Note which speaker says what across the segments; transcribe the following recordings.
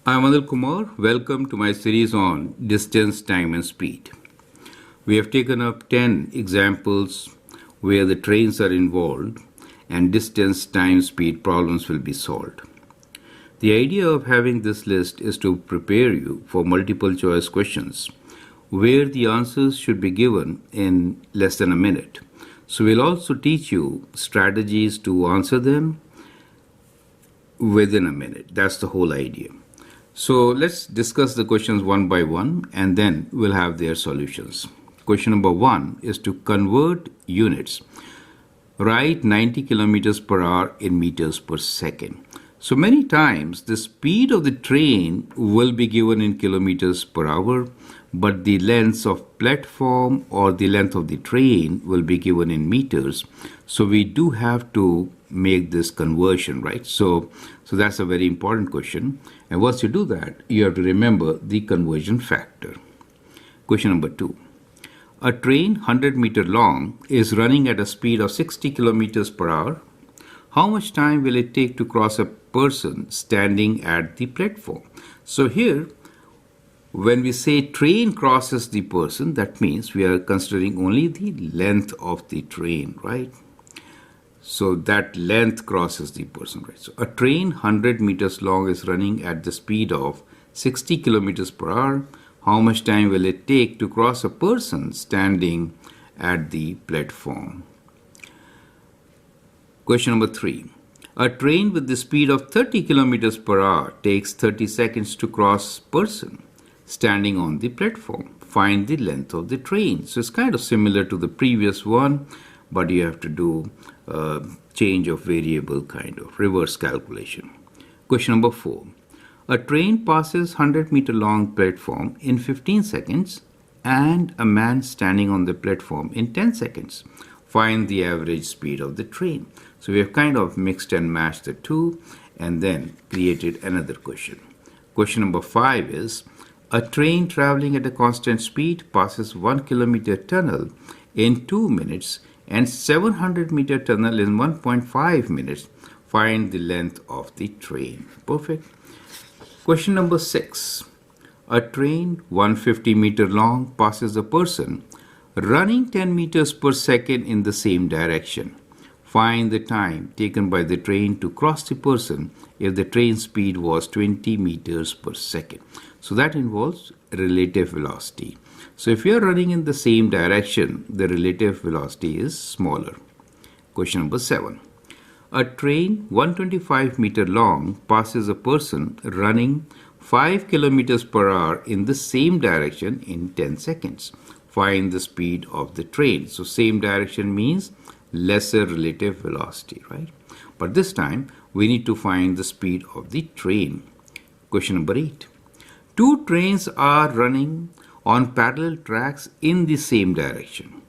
Speaker 1: I'm Anil Kumar. Welcome to my series on distance, time, and speed. We have taken up 10 examples where the trains are involved and distance, time, speed problems will be solved. The idea of having this list is to prepare you for multiple choice questions where the answers should be given in less than a minute. So we'll also teach you strategies to answer them within a minute. That's the whole idea. So let's discuss the questions one by one and then we'll have their solutions. Question number one is to convert units. Write 90 kilometers per hour in meters per second. So many times the speed of the train will be given in kilometers per hour, but the length of platform or the length of the train will be given in meters. So we do have to make this conversion, right? So that's a very important question. And once you do that, you have to remember the conversion factor. Question number two. A train 100-meter long is running at a speed of 60 kilometers per hour. How much time will it take to cross a person standing at the platform? So here, when we say train crosses the person, that means we are considering only the length of the train, right? So that length crosses the person, right? So a train 100 meters long is running at the speed of 60 kilometers per hour. How much time will it take to cross a person standing at the platform? Question number three. A train with the speed of 30 kilometers per hour takes 30 seconds to cross person standing on the platform. Find the length of the train. So it's kind of similar to the previous one, but you have to do change of variable kind of reverse calculation. Question number four. A train passes 100-meter long platform in 15 seconds and a man standing on the platform in 10 seconds. Find the average speed of the train. So we have kind of mixed and matched the two and then created another question. Question number five is, a train traveling at a constant speed passes 1 kilometer tunnel in 2 minutes and 700-meter tunnel in 1.5 minutes. Find the length of the train. Perfect. Question number six. A train 150-meter long passes a person running 10 meters per second in the same direction. Find the time taken by the train to cross the person if the train speed was 20 meters per second. So that involves relative velocity. So if you are running in the same direction, the relative velocity is smaller. Question number seven. A train 125-meter long passes a person running 5 kilometers per hour in the same direction in 10 seconds. Find the speed of the train. So same direction means lesser relative velocity, right? But this time we need to find the speed of the train. Question number eight. Two trains are running on parallel tracks in the same direction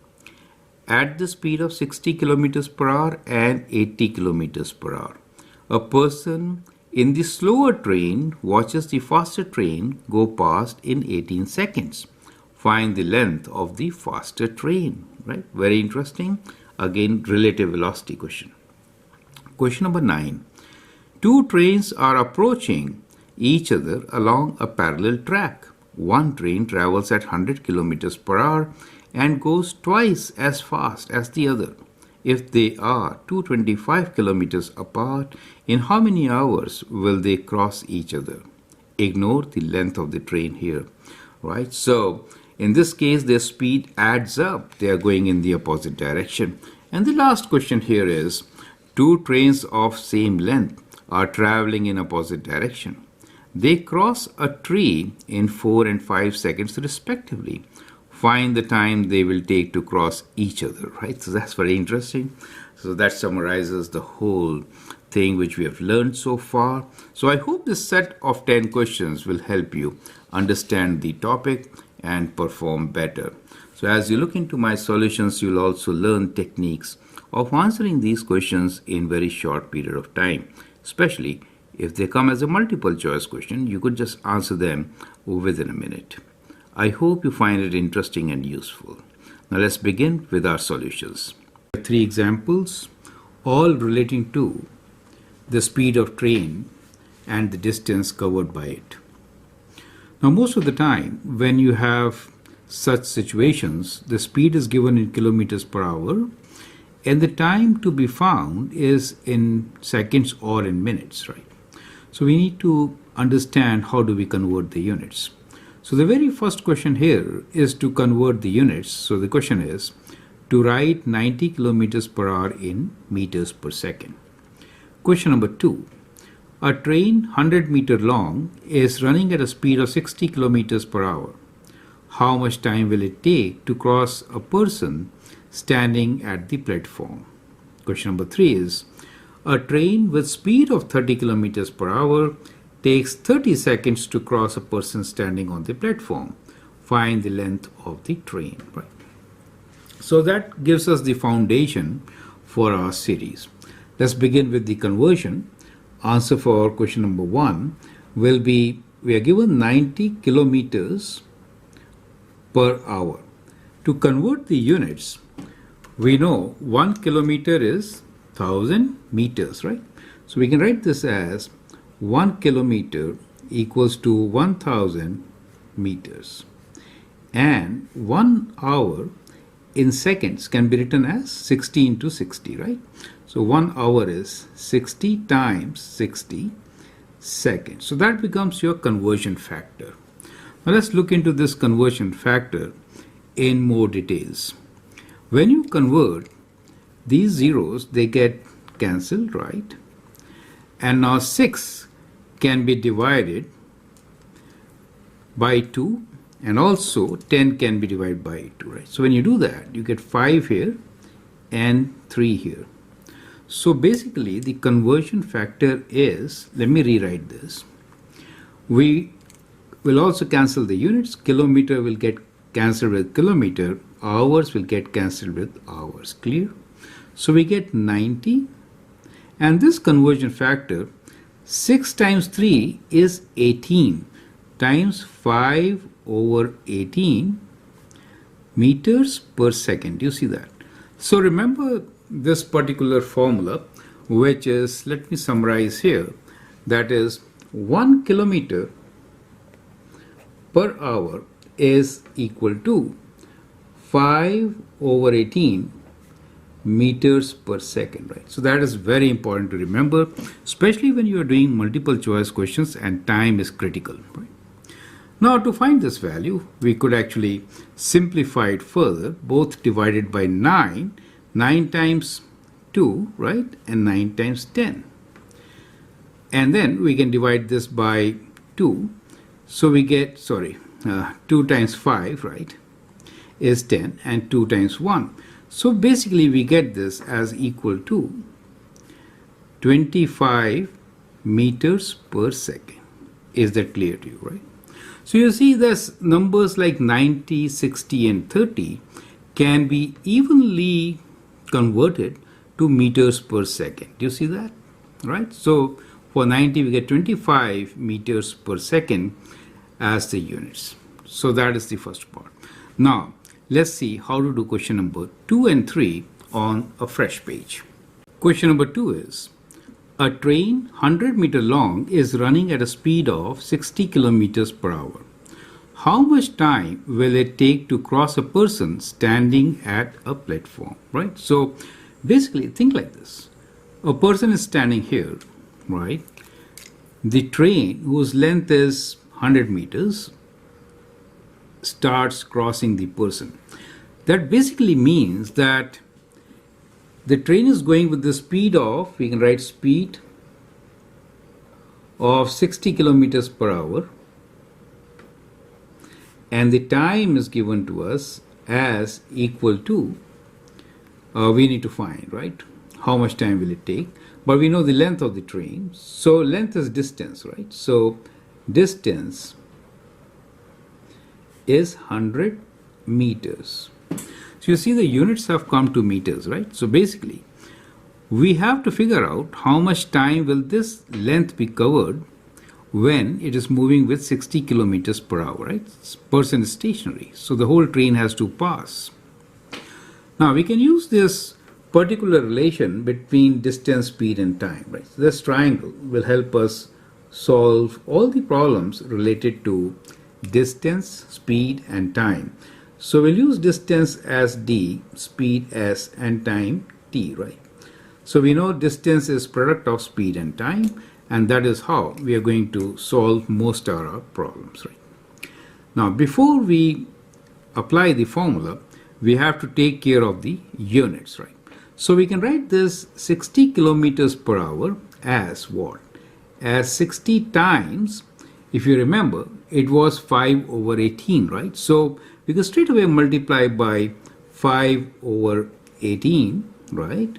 Speaker 1: at the speed of 60 kilometers per hour and 80 kilometers per hour. A person in the slower train watches the faster train go past in 18 seconds. Find the length of the faster train, right? Very interesting. Again, relative velocity question. Question number nine. Two trains are approaching each other along a parallel track. One train travels at 100 kilometers per hour and goes twice as fast as the other. If they are 225 kilometers apart, in how many hours will they cross each other? Ignore the length of the train here, right? So in this case, their speed adds up. They are going in the opposite direction. And the last question here is, two trains of same length are traveling in opposite direction. They cross a tree in 4 and 5 seconds respectively. Find the time they will take to cross each other, right? So that's very interesting. So that summarizes the whole thing which we have learned so far. So I hope this set of 10 questions will help you understand the topic and perform better. So as you look into my solutions, you'll also learn techniques of answering these questions in very short period of time, especially if they come as a multiple choice question. You could just answer them within a minute. I hope you find it interesting and useful. Now let's begin with our solutions. 3 examples, all relating to the speed of train and the distance covered by it. Now, most of the time, when you have such situations, the speed is given in kilometers per hour, and the time to be found is in seconds or in minutes, right? So we need to understand how do we convert the units. So the very first question here is to convert the units. So the question is to write 90 kilometers per hour in meters per second. Question number 2. A train 100-meter long is running at a speed of 60 kilometers per hour. How much time will it take to cross a person standing at the platform? Question number 3 is, a train with speed of 30 kilometers per hour takes 30 seconds to cross a person standing on the platform. Find the length of the train. Right. So that gives us the foundation for our series. Let's begin with the conversion. Answer for question number 1 will be, we are given 90 kilometers per hour. To convert the units, we know 1 kilometer is 1000 meters, right? So we can write this as 1 kilometer equals to 1000 meters. And 1 hour in seconds can be written as 60 into 60, right? So 1 hour is 60 times 60 seconds. So that becomes your conversion factor. Now let's look into this conversion factor in more details. When you convert, these zeros, they get cancelled, right? And now 6 can be divided by 2, and also 10 can be divided by 2, right? So when you do that, you get 5 here and 3 here. So basically the conversion factor is, let me rewrite this. We will also cancel the units. Kilometer will get cancelled with kilometer. Hours will get cancelled with hours. Clear? So we get 90, and this conversion factor, 6 times 3 is 18 times 5 over 18 meters per second. You see that? So remember this particular formula, which is, let me summarize here, that is 1 kilometer per hour is equal to 5 over 18 meters per second, right? So that is very important to remember, especially when you are doing multiple choice questions and time is critical, right? Now to find this value, we could actually simplify it further, both divided by 9, 9 times 2, right? And 9 times 10. And then we can divide this by 2. So we get, 2 times 5, right, is 10, and 2 times 1. So basically we get this as equal to 25 meters per second. Is that clear to you, right? So you see this numbers like 90, 60 and 30 can be evenly converted to meters per second. Do you see that? Right? So for 90 we get 25 meters per second as the units. So that is the first part. Now let's see how to do question number 2 and 3 on a fresh page. Question number 2 is, a train 100-meter long is running at a speed of 60 kilometers per hour. How much time will it take to cross a person standing at a platform, right? So basically think like this. A person is standing here, right? The train, whose length is 100 meters, starts crossing the person. That basically means that the train is going with the speed of, we can write speed of 60 kilometers per hour, and the time is given to us as equal to, we need to find, right, how much time will it take, but we know the length of the train. So length is distance, right? So distance is 100 meters. So you see the units have come to meters, right? So basically we have to figure out how much time will this length be covered when it is moving with 60 kilometers per hour, right? Person is stationary, so the whole train has to pass. Now we can use this particular relation between distance, speed and time, right? So this triangle will help us solve all the problems related to distance, speed and time. So we'll use distance as d, speed s and time t, right? So we know distance is product of speed and time, and that is how we are going to solve most of our problems, right? Now before we apply the formula, we have to take care of the units, right? So we can write this 60 kilometers per hour as what? As 60 times, if you remember, it was 5 over 18, right? So we can straight away multiply by 5 over 18, right?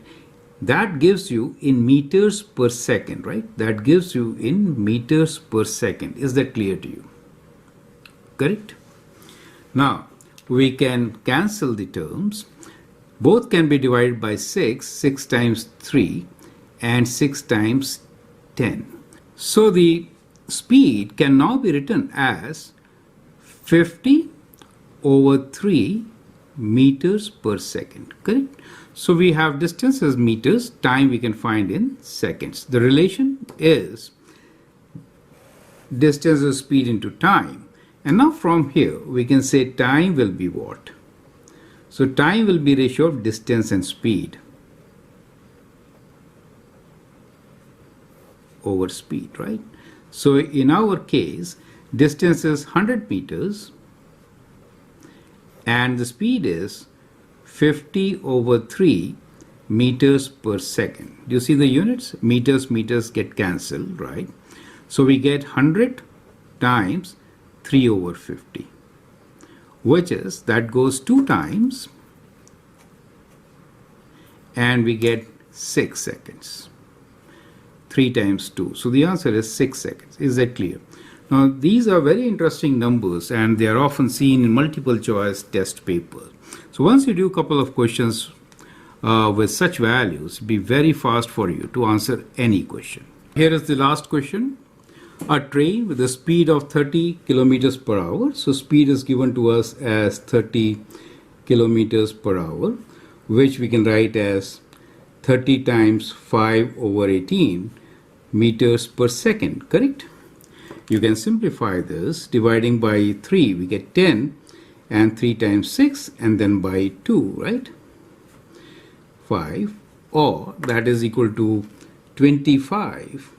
Speaker 1: That gives you in meters per second, right? That gives you in meters per second. Is that clear to you? Correct? Now, we can cancel the terms. Both can be divided by 6, 6 times 3 and 6 times 10. So the speed can now be written as 50 over 3 meters per second, correct? So we have distance as meters, time we can find in seconds. The relation is distance is speed into time. And now from here we can say time will be what? So time will be ratio of distance and speed over speed, right? So in our case, distance is 100 meters and the speed is 50 over 3 meters per second. Do you see the units? Meters get cancelled, right? So we get 100 times 3 over 50, which is, that goes 2 times and we get 6 seconds. 3 times 2. So the answer is 6 seconds. Is that clear? Now these are very interesting numbers and they are often seen in multiple choice test papers. So once you do a couple of questions with such values, be very fast for you to answer any question. Here is the last question. A train with a speed of 30 kilometers per hour. So speed is given to us as 30 kilometers per hour, which we can write as 30 times 5 over 18 meters per second, correct? You can simplify this. Dividing by 3, we get 10, and 3 times 6, and then by 2, right? 5, or that is equal to 25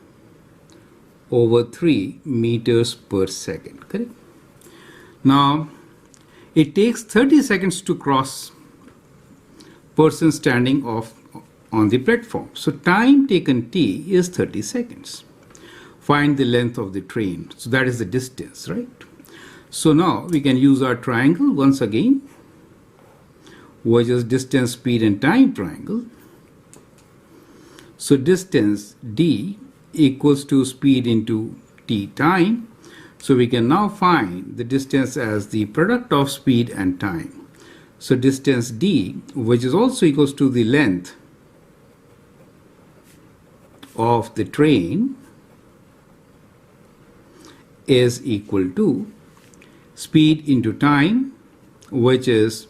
Speaker 1: over 3 meters per second, correct? Now, it takes 30 seconds to cross person standing off on the platform. So time taken t is 30 seconds. Find the length of the train. So that is the distance, right? So now we can use our triangle once again, which is distance, speed and time triangle. So distance d equals to speed into t time. So we can now find the distance as the product of speed and time. So distance d, which is also equals to the length of the train, is equal to speed into time, which is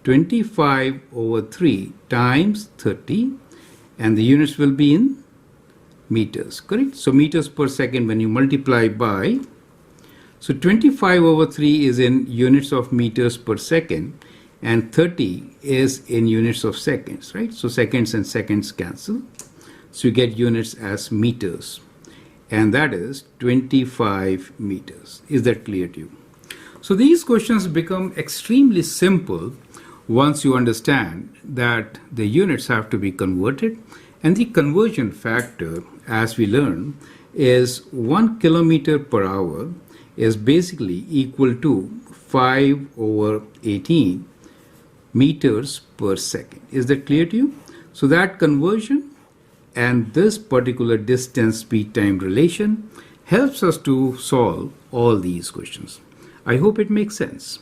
Speaker 1: 25 over 3 times 30, and the units will be in meters, correct? So meters per second when you multiply by, so 25 over 3 is in units of meters per second and 30 is in units of seconds, right? So seconds and seconds cancel. So you get units as meters, and that is 25 meters. Is that clear to you? So these questions become extremely simple once you understand that the units have to be converted, and the conversion factor, as we learn, is 1 kilometer per hour is basically equal to 5 over 18 meters per second. Is that clear to you? So that conversion and this particular distance speed time relation helps us to solve all these questions. I hope it makes sense.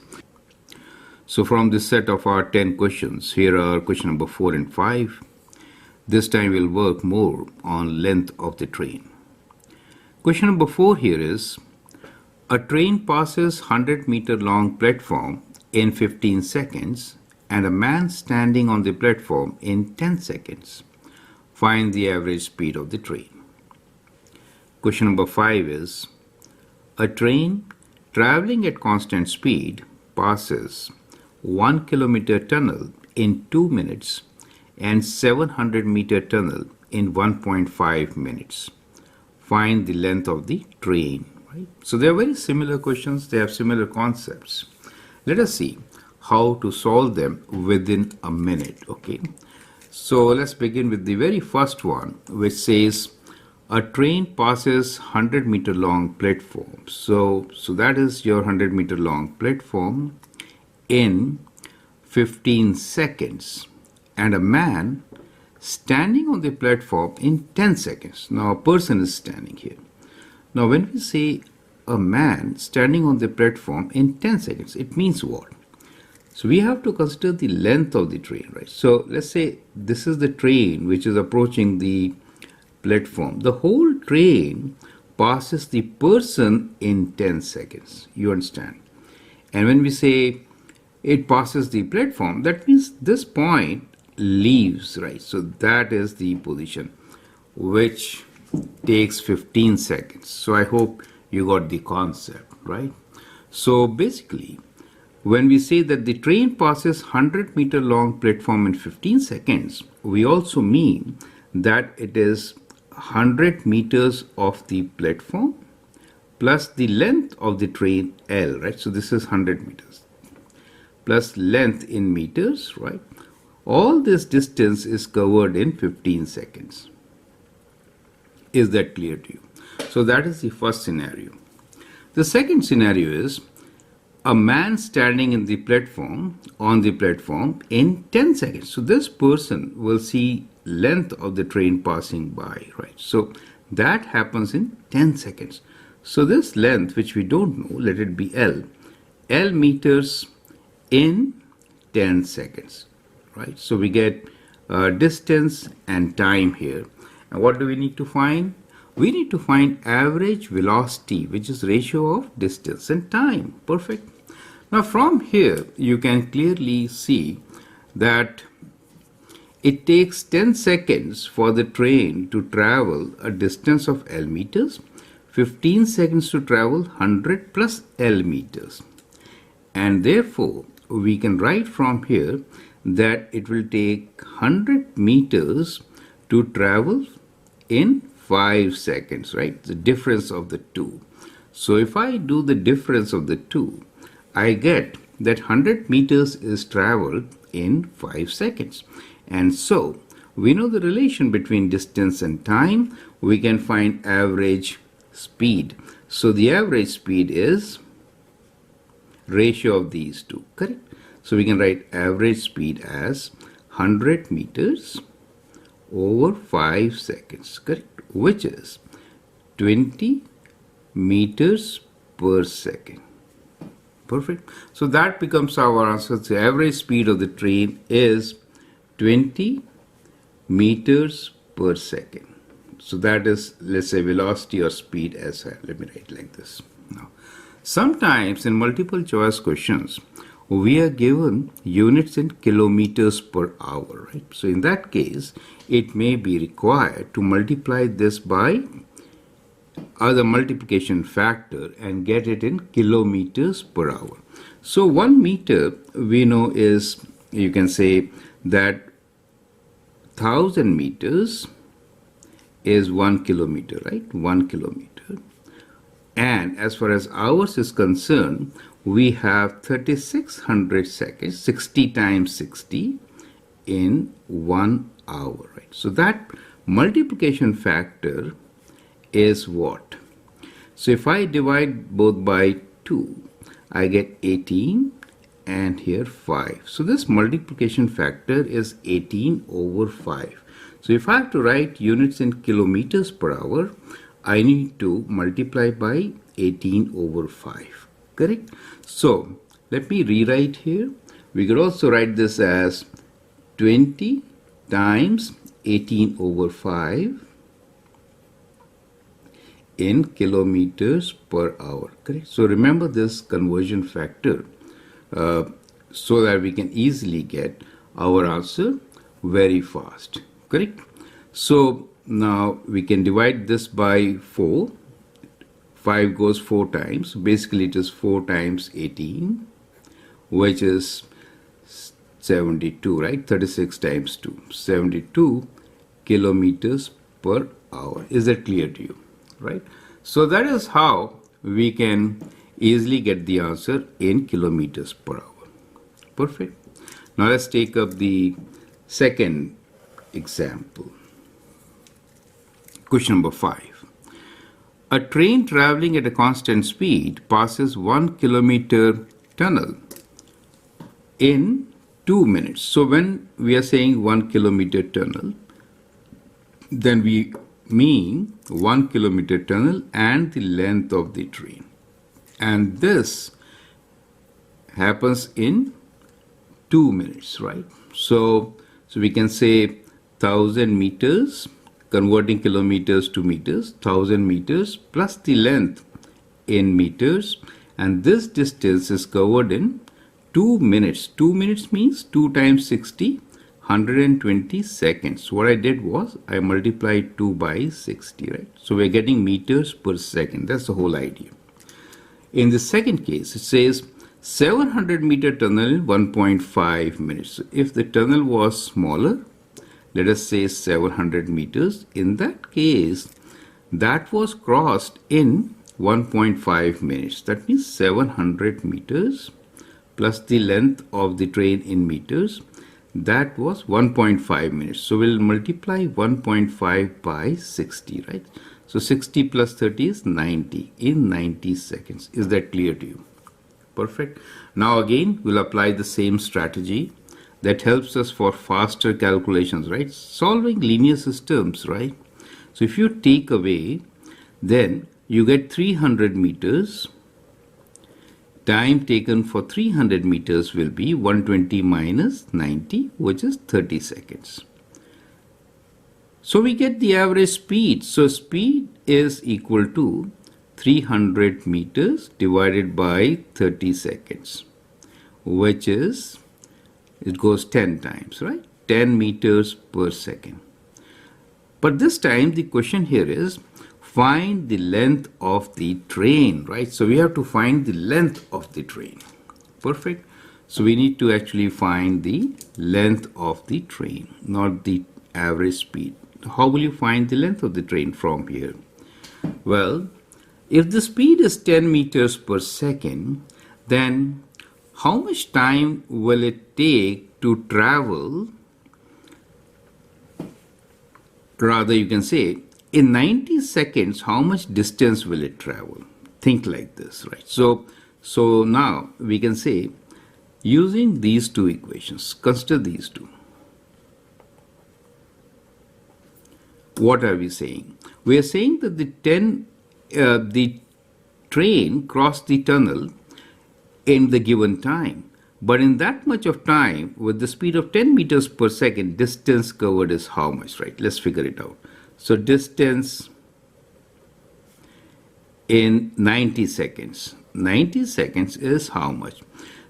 Speaker 1: So from this set of our 10 questions, here are question number 4 and 5. This time we'll work more on length of the train. Question number 4 here is, a train passes 100-meter long platform in 15 seconds and a man standing on the platform in 10 seconds. Find the average speed of the train. Question number 5 is, a train traveling at constant speed passes 1 kilometer tunnel in 2 minutes and 700-meter tunnel in 1.5 minutes. Find the length of the train. Right? So they are very similar questions. They have similar concepts. Let us see how to solve them within a minute. Okay. So let's begin with the very first one, which says a train passes 100-meter long platform. So that is your 100-meter long platform in 15 seconds, and a man standing on the platform in 10 seconds. Now a person is standing here. Now when we say a man standing on the platform in 10 seconds, it means what? So we have to consider the length of the train, right? So let's say this is the train which is approaching the platform. The whole train passes the person in 10 seconds. You understand? And when we say it passes the platform, that means this point leaves, right? So that is the position which takes 15 seconds. So I hope you got the concept, right? So basically, when we say that the train passes 100-meter long platform in 15 seconds, we also mean that it is 100 meters of the platform plus the length of the train L, right? So this is 100 meters plus length in meters, right? All this distance is covered in 15 seconds. Is that clear to you? So that is the first scenario. The second scenario is a man standing in the platform, on the platform in 10 seconds. So this person will see length of the train passing by, right? So that happens in 10 seconds. So this length, which we don't know, let it be L meters in 10 seconds, right? So we get distance and time here. And what do we need to find? We need to find average velocity, which is ratio of distance and time. Perfect. Now from here, you can clearly see that it takes 10 seconds for the train to travel a distance of L meters, 15 seconds to travel 100 plus L meters. And therefore, we can write from here that it will take 100 meters to travel in 5 seconds, right? The difference of the two. So if I do the difference of the two, I get that 100 meters is traveled in 5 seconds. And so we know the relation between distance and time. We can find average speed. So the average speed is ratio of these two, correct? So we can write average speed as 100 meters over 5 seconds, correct? Which is 20 meters per second. Perfect. So that becomes our answer. The average speed of the train is 20 meters per second. So that is, let's say, velocity or speed as well. Let me write like this. Now, sometimes in multiple choice questions, we are given units in kilometers per hour, right? So in that case, it may be required to multiply this by other multiplication factor and get it in kilometers per hour. So 1 meter we know is, you can say that 1000 meters is 1 kilometer, right? 1 kilometer. And as far as hours is concerned, we have 3600 seconds, 60 times 60 in 1 hour, right? So that multiplication factor is what? So if I divide both by 2, I get 18 and here 5. So this multiplication factor is 18 over 5. So if I have to write units in kilometers per hour, I need to multiply by 18 over 5. Correct? So let me rewrite here. We could also write this as 20 times 18 over 5 in kilometers per hour. Correct? So remember this conversion factor so that we can easily get our answer very fast. Correct? So now we can divide this by 4. 5 goes 4 times. Basically, it is 4 times 18, which is 72, right? 36 times 2. 72 kilometers per hour. Is that clear to you? Right? So that is how we can easily get the answer in kilometers per hour. Perfect. Now let's take up the second example. Question number 5. A train traveling at a constant speed passes 1 kilometer tunnel in 2 minutes. So when we are saying 1 kilometer tunnel, then we mean 1 kilometer tunnel and the length of the train. And this happens in 2 minutes, right? So we can say 1000 meters, converting kilometers to meters, 1000 meters plus the length in meters, and this distance is covered in 2 minutes. 2 minutes means 2 times 60, 120 seconds. What I did was I multiplied 2 by 60, right? So we're getting meters per second. That's the whole idea. In the second case, it says 700 meter tunnel in 1.5 minutes. So if the tunnel was smaller, let us say 700 meters, in that case, that was crossed in 1.5 minutes. That means 700 meters plus the length of the train in meters. That was 1.5 minutes. So we'll multiply 1.5 by 60, right? So 60 plus 30 is 90 in 90 seconds. Is that clear to you? Perfect. Now again, we'll apply the same strategy that helps us for faster calculations, right? Solving linear systems, right? So if you take away, then you get 300 meters. Time taken for 300 meters will be 120 minus 90, which is 30 seconds. So we get the average speed. So speed is equal to 300 meters divided by 30 seconds, which is, it goes 10 times, right? 10 meters per second. But this time the question here is, find the length of the train, right? So we have to find the length of the train. Perfect. So we need to actually find the length of the train, not the average speed. How will you find the length of the train from here? Well, if the speed is 10 meters per second, then how much time will it take to travel? Rather, you can say, in 90 seconds, how much distance will it travel? Think like this, right? So now we can say, using these two equations, consider these two. What are we saying? We are saying that the train crossed the tunnel in the given time. But in that much of time, with the speed of 10 meters per second, distance covered is how much, right? Let's figure it out. So distance in 90 seconds. 90 seconds is how much?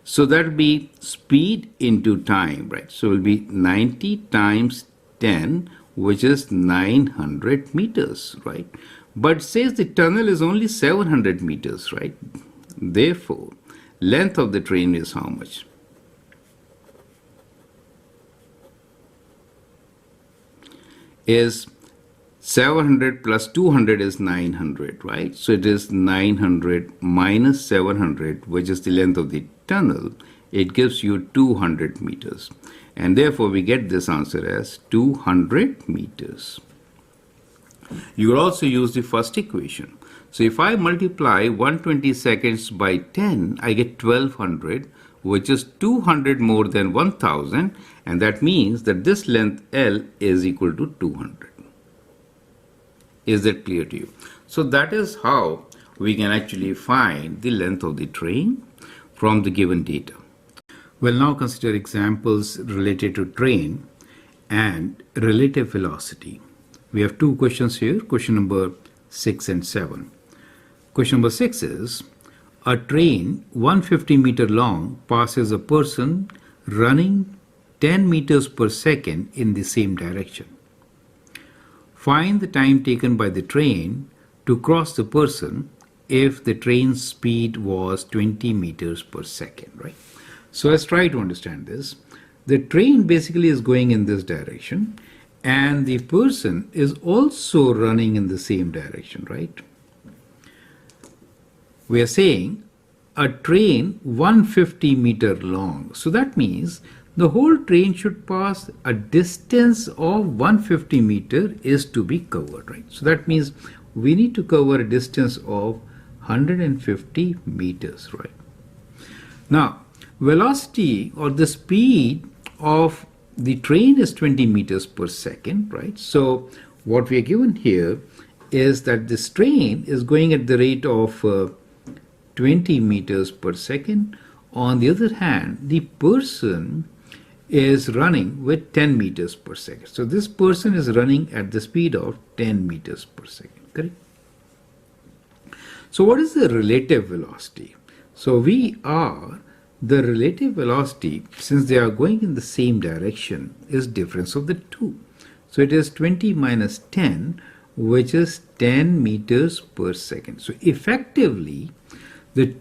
Speaker 1: So that will be speed into time, right? So it will be 90 times 10, which is 900 meters, right? But it says the tunnel is only 700 meters, right? Therefore, length of the train is how much? Is 700 plus 200 is 900, right? So it is 900 minus 700, which is the length of the tunnel. It gives you 200 meters. And therefore, we get this answer as 200 meters. You will also use the first equation. So if I multiply 120 seconds by 10, I get 1200, which is 200 more than 1000. And that means that this length L is equal to 200. Is that clear to you? So that is how we can actually find the length of the train from the given data. We'll now consider examples related to train and relative velocity. We have two questions here, question number 6 and 7. Question number 6 is, a train 150 meter long passes a person running 10 meters per second in the same direction. Find the time taken by the train to cross the person if the train speed was 20 meters per second, right? So let's try to understand this. The train basically is going in this direction, and the person is also running in the same direction, right? We are saying a train 150-meter long. So that means the whole train should pass a distance of 150 meter is to be covered, right? So that means we need to cover a distance of 150 meters, right? Now, velocity or the speed of the train is 20 meters per second, right? So what we are given here is that this train is going at the rate of 20 meters per second. On the other hand, the person is running with 10 meters per second. So this person is running at the speed of 10 meters per second, correct? So what is the relative velocity? So the relative velocity, since they are going in the same direction, is difference of the two. So it is 20 minus 10, which is 10 meters per second. So effectively, the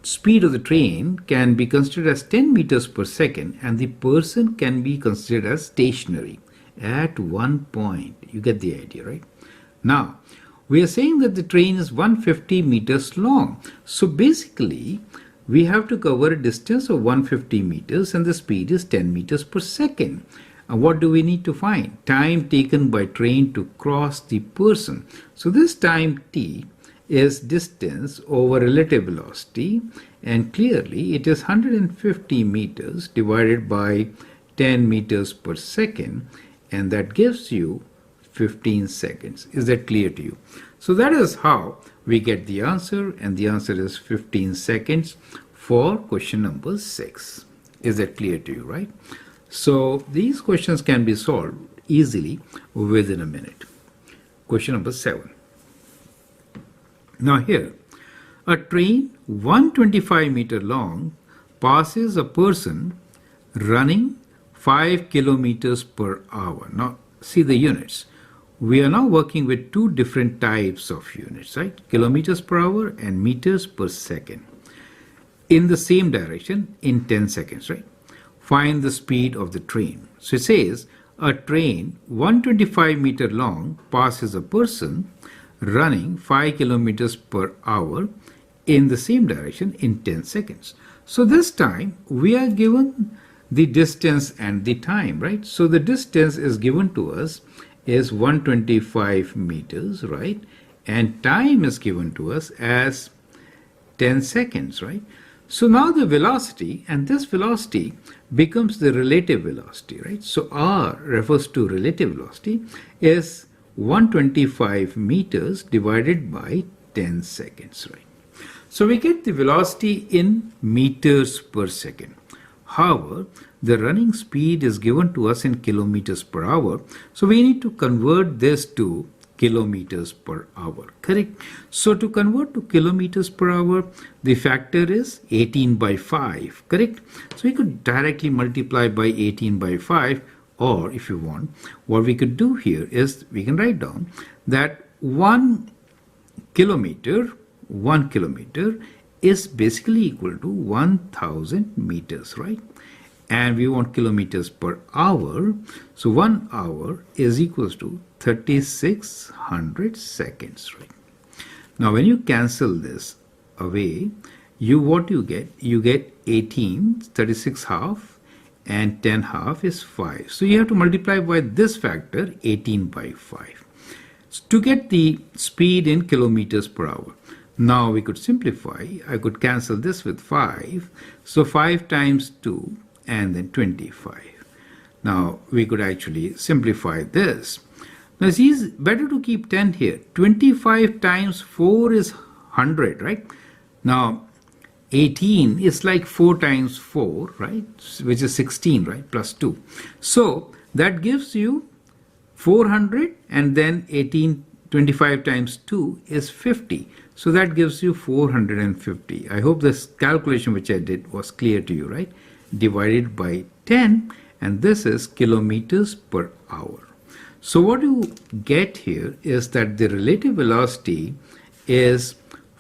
Speaker 1: speed of the train can be considered as 10 meters per second, and the person can be considered as stationary at one point. You get the idea, right? Now, we are saying that the train is 150 meters long. So basically, we have to cover a distance of 150 meters, and the speed is 10 meters per second. And what do we need to find? Time taken by train to cross the person. So this time t is distance over relative velocity, and clearly it is 150 meters divided by 10 meters per second, and that gives you 15 seconds. Is that clear to you? So that is how we get the answer, and the answer is 15 seconds for question number 6. Is that clear to you, right? So these questions can be solved easily within a minute. Question number 7. Now here, a train 125-meter long passes a person running 5 kilometers per hour. Now see the units. We are now working with two different types of units, right? Kilometers per hour and meters per second. In the same direction in 10 seconds, right? Find the speed of the train. So it says a train 125-meter long passes a person running 5 kilometers per hour in the same direction in 10 seconds. So this time we are given the distance and the time, right? So the distance is given to us is 125 meters, right? And time is given to us as 10 seconds, right? So now the velocity, and this velocity becomes the relative velocity, right? So R refers to relative velocity, is 125 meters divided by 10 seconds, right? So we get the velocity in meters per second. However, the running speed is given to us in kilometers per hour. So we need to convert this to kilometers per hour, correct? So to convert to kilometers per hour, the factor is 18 by 5, correct? So we could directly multiply by 18 by 5, or if you want, what we could do here is we can write down that 1 kilometer is basically equal to 1000 meters, right? And we want kilometers per hour. So 1 hour is equals to 3600 seconds, right? Now when you cancel this away, what you get? You get 18, 36 half, and 10 half is 5. So you have to multiply by this factor, 18 by 5, to get the speed in kilometers per hour. Now we could simplify. I could cancel this with 5. So 5 times 2 and then 25. Now we could actually simplify this. Now it is better to keep 10 here. 25 times 4 is 100, right? Now 18 is like 4 times 4, right? Which is 16, right? Plus 2. So that gives you 400, and then 25 times 2 is 50. So that gives you 450. I hope this calculation which I did was clear to you, right? Divided by 10, and this is kilometers per hour. So what you get here is that the relative velocity is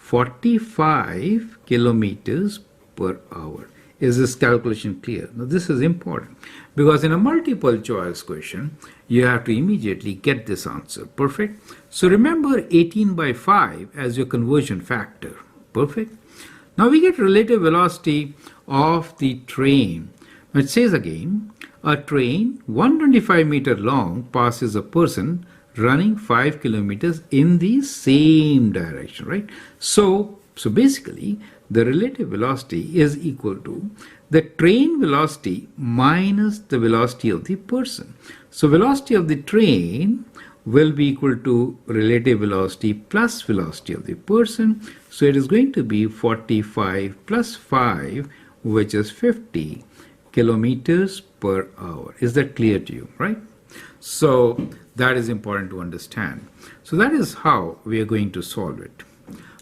Speaker 1: 45 kilometers per hour. Is this calculation clear? Now this is important because in a multiple choice question, you have to immediately get this answer. Perfect. So remember 18 by 5 as your conversion factor. Perfect. Now we get relative velocity of the train. It says again, a train 125-meter long passes a person running 5 kilometers in the same direction, right? So basically, the relative velocity is equal to the train velocity minus the velocity of the person. So velocity of the train will be equal to relative velocity plus velocity of the person. So it is going to be 45 plus 5, which is 50 kilometers per hour. Is that clear to you, right? So that is important to understand. So that is how we are going to solve it.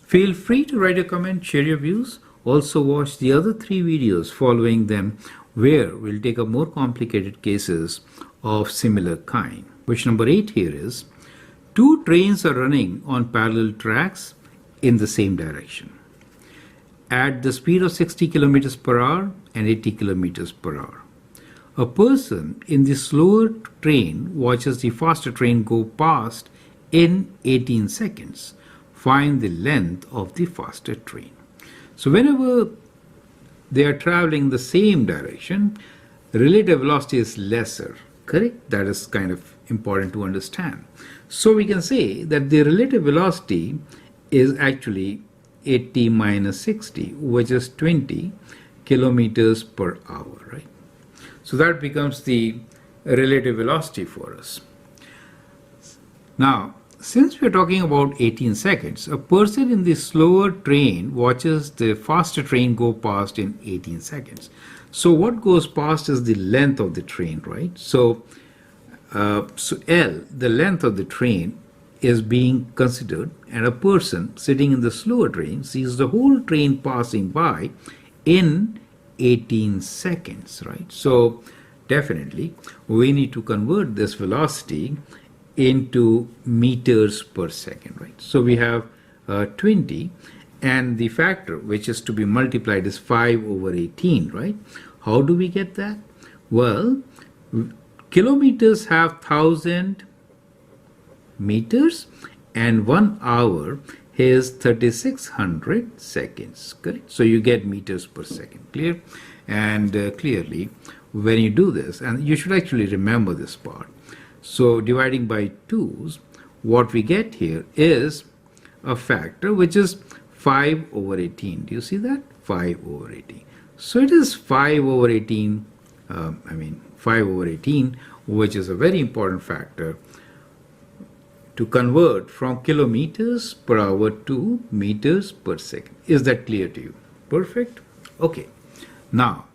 Speaker 1: Feel free to write a comment, share your views. Also watch the other 3 videos following them where we'll take up more complicated cases of similar kind. Question number 8 here is, 2 trains are running on parallel tracks in the same direction at the speed of 60 kilometers per hour and 80 kilometers per hour. A person in the slower train watches the faster train go past in 18 seconds. Find the length of the faster train. So whenever they are traveling the same direction, relative velocity is lesser, correct? That is kind of important to understand. So we can say that the relative velocity is actually 80 minus 60, which is 20 kilometers per hour, right? So that becomes the relative velocity for us. Now, since we are talking about 18 seconds, a person in the slower train watches the faster train go past in 18 seconds. So what goes past is the length of the train, right? So L, the length of the train, is being considered, and a person sitting in the slower train sees the whole train passing by in 18 seconds, right? So definitely we need to convert this velocity into meters per second, right? So we have 20, and the factor which is to be multiplied is 5 over 18, right? How do we get that? Well, kilometers have 1000 meters and 1 hour is 3600 seconds, correct? So you get meters per second, clear? And clearly when you do this, and you should actually remember this part, so dividing by 2's, what we get here is a factor which is 5 over 18. Do you see that? 5 over 18. So it is 5 over 18, 5 over 18, which is a very important factor to convert from kilometers per hour to meters per second. Is that clear to you? Perfect. Okay. Now,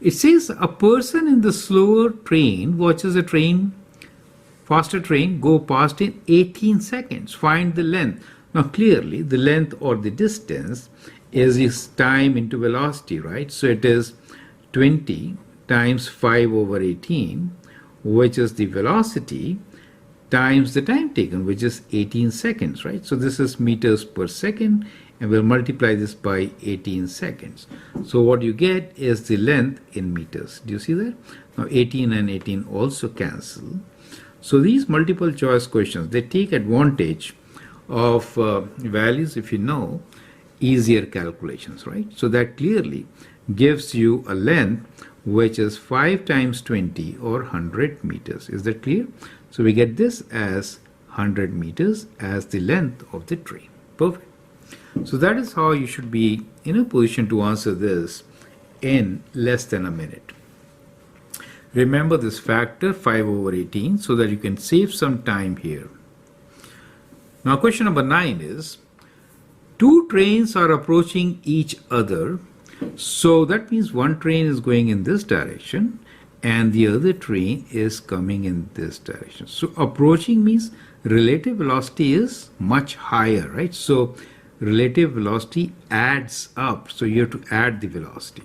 Speaker 1: it says a person in the slower train watches a faster train go past in 18 seconds. Find the length. Now, clearly, the length or the distance is time into velocity, right? So it is 20 times 5 over 18, which is the velocity, times the time taken, which is 18 seconds, right? So this is meters per second, and we'll multiply this by 18 seconds. So what you get is the length in meters. Do you see that? Now 18 and 18 also cancel. So these multiple choice questions, they take advantage of values, if you know, easier calculations, right? So that clearly gives you a length which is 5 times 20 or 100 meters. Is that clear? So we get this as 100 meters as the length of the train. Perfect. So that is how you should be in a position to answer this in less than a minute. Remember this factor 5 over 18 so that you can save some time here. Now question number 9 is, 2 trains are approaching each other. So that means one train is going in this direction and the other train is coming in this direction. So approaching means relative velocity is much higher, right? So relative velocity adds up. So you have to add the velocity.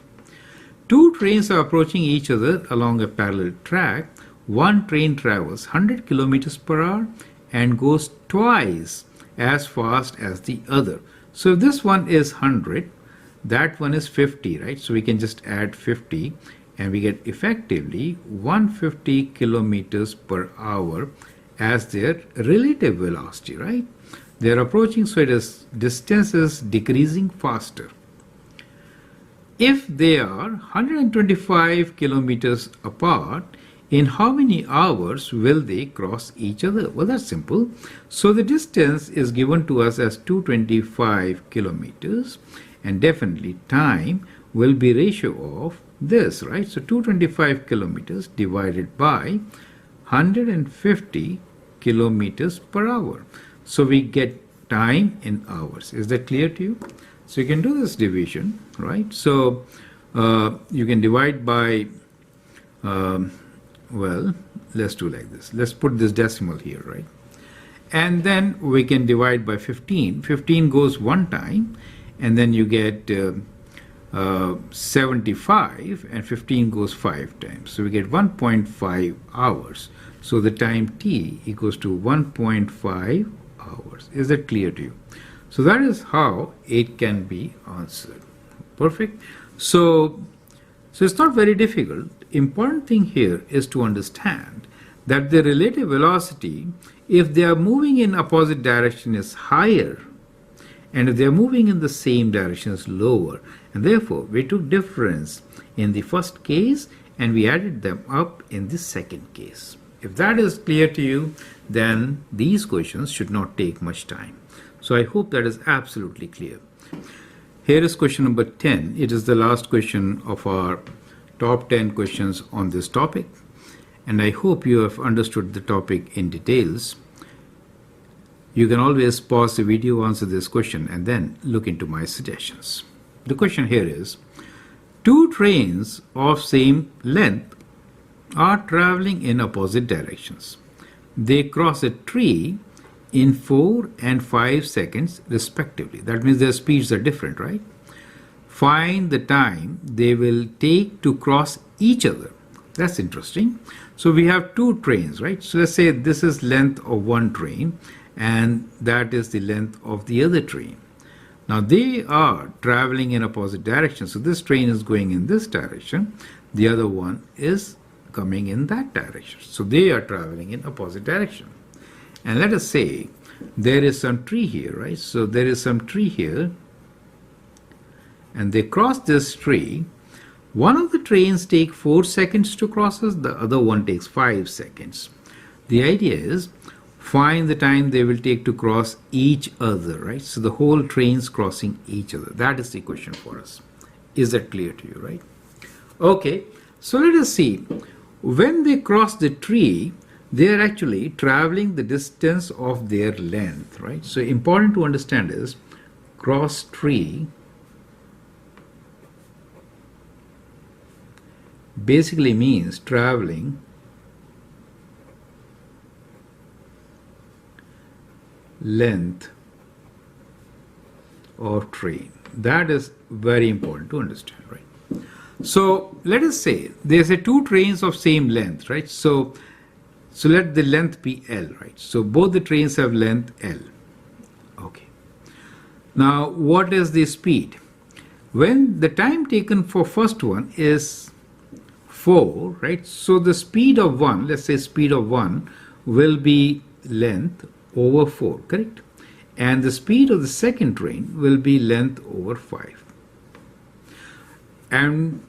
Speaker 1: 2 trains are approaching each other along a parallel track. One train travels 100 kilometers per hour and goes twice as fast as the other. So this one is 100, that one is 50, right? So we can just add 50 and we get effectively 150 kilometers per hour as their relative velocity, right? They're approaching, so distance is decreasing faster. If they are 125 kilometers apart, in how many hours will they cross each other? Well, that's simple. So the distance is given to us as 225 kilometers, and definitely time will be ratio of this, right? So 225 kilometers divided by 150 kilometers per hour. So we get time in hours. Is that clear to you? So you can do this division, right? So you can divide by, well, let's do like this. Let's put this decimal here, right? And then we can divide by 15. 15 goes one time, and then you get 75, and 15 goes 5 times. So we get 1.5 hours. So the time t equals to 1.5 hours. Is that clear to you? So that is how it can be answered. Perfect. So it's not very difficult. Important thing here is to understand that the relative velocity, if they are moving in opposite direction, is higher, and if they are moving in the same direction is lower. And therefore, we took difference in the first case and we added them up in the second case. If that is clear to you, then these questions should not take much time. So I hope that is absolutely clear. Here is question number 10. It is the last question of our top 10 questions on this topic. And I hope you have understood the topic in details. You can always pause the video, answer this question, and then look into my suggestions. The question here is, two trains of same length are traveling in opposite directions. They cross a tree in 4 and 5 seconds respectively. That means their speeds are different, right? Find the time they will take to cross each other. That's interesting. So we have two trains, right? So let's say this is length of one train and that is the length of the other train. Now they are traveling in opposite directions. So this train is going in this direction. The other one is coming in that direction. So they are traveling in opposite direction. And let us say there is some tree here, right? So there is some tree here and they cross this tree. One of the trains take 4 seconds to cross us, the other one takes 5 seconds. The idea is find the time they will take to cross each other, right? So the whole train's crossing each other. That is the question for us. Is that clear to you, right? Okay, so let us see. When they cross the tree, they are actually traveling the distance of their length, right? So important to understand is cross tree basically means traveling length of train. That is very important to understand, right? So let us say there's a two trains of same length, right? So let the length be L, right? So both the trains have length L. Okay. Now what is the speed? When the time taken for first one is 4, right? So the speed of one, let's say speed of one will be length over 4, correct? And the speed of the second train will be length over 5. And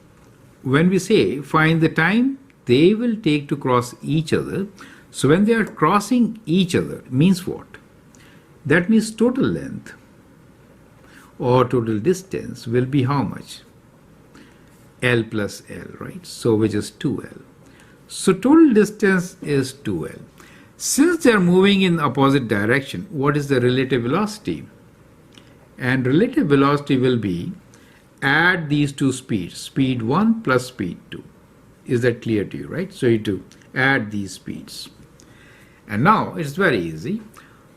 Speaker 1: when we say find the time they will take to cross each other, so when they are crossing each other, means what? That means total length or total distance will be how much? L plus L, right? So which is 2L. So total distance is 2L. Since they are moving in opposite direction, what is the relative velocity? And relative velocity will be add these two speeds, speed 1 plus speed 2. Is that clear to you, right? So you have to add these speeds. And now it's very easy.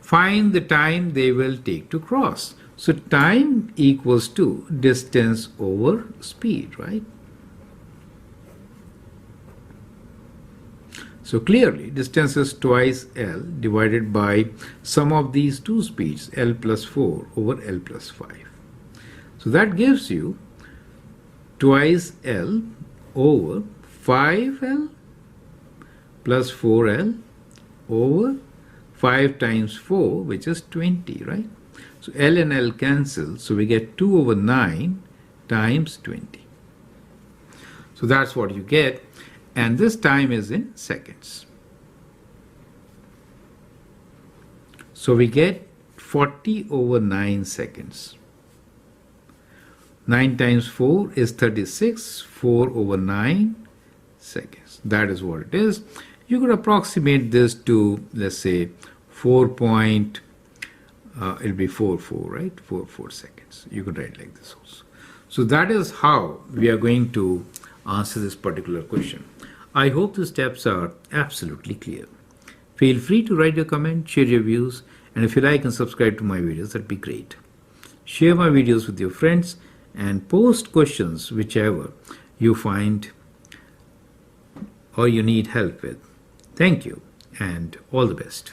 Speaker 1: Find the time they will take to cross. So time equals to distance over speed, right? So clearly, distance is twice L divided by sum of these two speeds, L plus 4 over L plus 5. So that gives you twice L over 5L plus 4L over 5 times 4, which is 20, right? So L and L cancel, so we get 2 over 9 times 20. So that's what you get, and this time is in seconds. So we get 40 over 9 seconds. 9 times 4 is 36, 4 over 9 seconds. That is what it is. You could approximate this to, let's say, 4 point, it'll be 4 right? 4 seconds. You could write like this also. So that is how we are going to answer this particular question. I hope the steps are absolutely clear. Feel free to write your comment, share your views, and if you like and subscribe to my videos, that'd be great. Share my videos with your friends and post questions whichever you find or you need help with. Thank you and all the best.